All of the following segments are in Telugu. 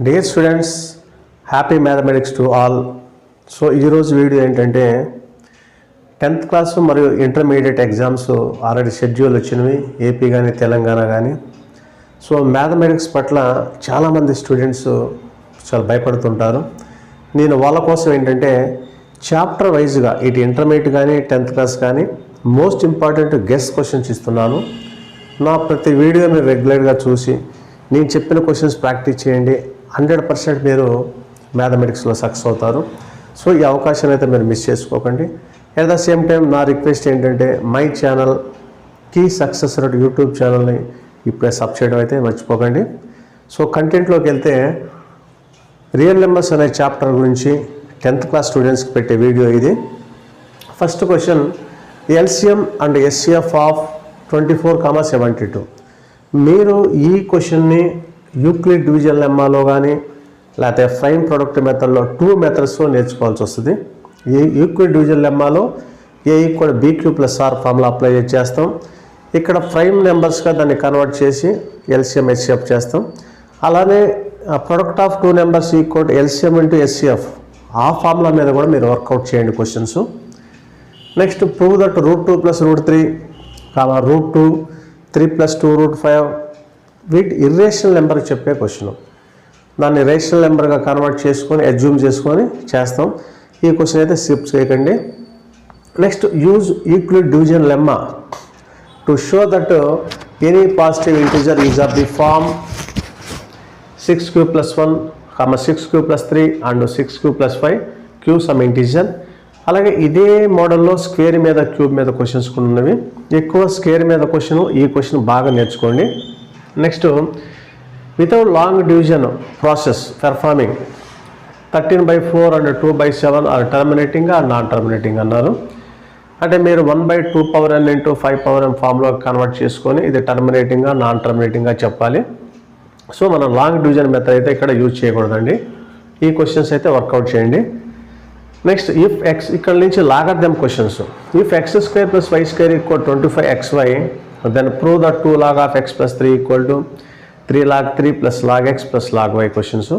Dear students, happy mathematics to all. So ఈరోజు వీడియో ఏంటంటే 10th క్లాస్ మరియు ఇంటర్మీడియట్ ఎగ్జామ్స్ ఆల్రెడీ షెడ్యూల్ వచ్చినవి, ఏపీ కానీ తెలంగాణ కానీ. సో మ్యాథమెటిక్స్ పట్ల చాలామంది స్టూడెంట్స్ చాలా భయపడుతుంటారు. నేను వాళ్ళ కోసం ఏంటంటే చాప్టర్ వైజ్గా ఇటు ఇంటర్మీడియట్ కానీ 10th క్లాస్ కానీ మోస్ట్ ఇంపార్టెంట్ గెస్ క్వశ్చన్స్ ఇస్తున్నాను. నా ప్రతి వీడియో మీరు రెగ్యులర్గా చూసి నేను చెప్పిన క్వశ్చన్స్ ప్రాక్టీస్ చేయండి. 100% మీరు మ్యాథమెటిక్స్లో సక్సెస్ అవుతారు. సో ఈ అవకాశాన్ని అయితే మీరు మిస్ చేసుకోకండి. అట్ ద సేమ్ టైం నా రిక్వెస్ట్ ఏంటంటే మై ఛానల్ కీ సక్సెస్ రెడ్ యూట్యూబ్ ఛానల్ని ఇప్పుడే సబ్ చేయడం అయితే మర్చిపోకండి. సో కంటెంట్లోకి వెళ్తే రియల్ నెంబర్స్ అనే చాప్టర్ గురించి 10th క్లాస్ స్టూడెంట్స్కి పెట్టే వీడియో ఇది. First question, LCM and SCF of 24, 72. మీరు ఈ క్వశ్చన్ని యూక్లిడ్ డివిజన్ లెమ్మాలో కానీ లేకపోతే ప్రైమ్ ప్రొడక్ట్ మెథడ్లో 2 మెథడ్స్లో నేర్చుకోవాల్సి వస్తుంది. ఈ యూక్లిడ్ డివిజన్ లెమ్మాలో a equal b q plus r formula apply చేస్తాం. ఇక్కడ ప్రైమ్ నెంబర్స్గా దాన్ని కన్వర్ట్ చేసి ఎల్సిఎం ఎస్సిఎఫ్ చేస్తాం. అలానే product of 2 numbers equal LCM into SCF ఆ ఫార్ములా మీద కూడా మీరు వర్కౌట్ చేయండి క్వశ్చన్స్. నెక్స్ట్, ప్రూవ్ దట్ √2 + √3, √2, 3 + 2 √5 వీటి ఇర్రేషనల్ నెంబర్ చెప్పే క్వశ్చన్. దాన్ని రేషనల్ నెంబర్గా కన్వర్ట్ చేసుకొని అజ్యూమ్ చేసుకొని చేస్తాం. ఈ క్వశ్చన్ అయితే స్కిప్ చేయకండి. Next, use Euclid division lemma to show that any positive integer is of the form 6³ + 1, 6³ + 3 and 6³ + 5 q some integer. అలాగే ఇదే మోడల్లో స్క్వేర్ మీద క్యూబ్ మీద క్వశ్చన్స్ కూడా ఉన్నవి. ఎక్కువ స్క్వేర్ మీద ఈ క్వశ్చన్ బాగా నేర్చుకోండి. Next, without long division process performing 13/4 and 2/7 are terminating or non terminating అన్నారు. అంటే మీరు 1/2 power n into 5 power m ఫామ్లో కన్వర్ట్ చేసుకొని ఇది టర్మినేటింగ్గా నాన్ టర్మినేటింగ్గా చెప్పాలి. సో మనం లాంగ్ డివిజన్ మెథడ్ అయితే ఇక్కడ యూజ్ చేయకూడదండి. ఈ క్వశ్చన్స్ అయితే వర్కౌట్ చేయండి. నెక్స్ట్, ఇఫ్ ఎక్స్ ఇక్కడ నుంచి logarithm questions. If x² + y² = 25xy, then prove that 2 log of x + 3 = 3 log 3 + log x + log y questions.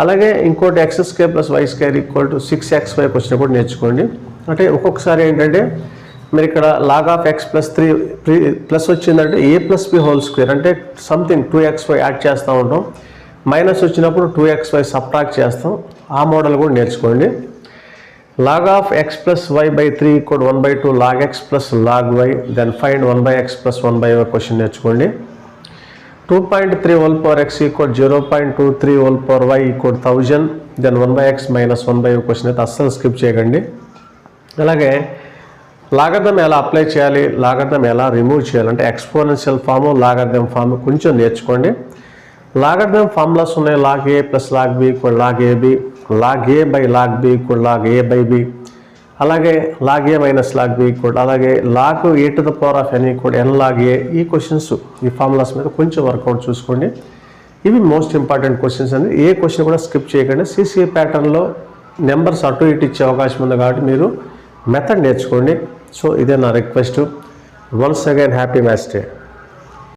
అలాగే ఇంకోటి x² + y² = 6xy క్వశ్చన్ కూడా నేర్చుకోండి. అంటే ఒక్కొక్కసారి ఏంటంటే మీరు ఇక్కడ log of x + 3 ప్లస్ వచ్చిందంటే a + b² అంటే సంథింగ్ 2xy యాడ్ చేస్తూ ఉంటాం. మైనస్ వచ్చినప్పుడు 2xy సబ్ట్రాక్ట్ చేస్తాం. ఆ మోడల్ కూడా నేర్చుకోండి. log of x + y/3 = 1/2 log x + log y, then find 1/x + 1/y question నేర్చుకోండి. 2.3 whole power x = 0.23 whole power y = 1000, then 1/x - 1/y question అయితే అస్సలు స్కిప్ చేయకండి. అలాగే లాగర్థం ఎలా అప్లై చేయాలి, లాగర్థం ఎలా రిమూవ్ చేయాలంటే ఎక్స్పోనెన్షియల్ ఫాము, లాగర్థం ఫాము కొంచెం నేర్చుకోండి. లాగర్థం ఫార్ములాస్ ఉన్నాయి. log a + log b = log ab, log a log b = log a/b, అలాగే log a - log b అలాగే log a to the power of n = n log a. ఈ క్వశ్చన్స్ ఈ ఫార్ములాస్ మీద కొంచెం వర్కౌట్ చూసుకోండి. ఇవి మోస్ట్ ఇంపార్టెంట్ క్వశ్చన్స్ అండి. ఏ క్వశ్చన్ కూడా స్కిప్ చేయకండి. సిసిఏ ప్యాటర్న్లో నెంబర్స్ అటు ఇటు ఇచ్చే అవకాశం ఉంది కాబట్టి మీరు మెథడ్ నేర్చుకోండి. సో ఇదే నా request. Once again happy maths day.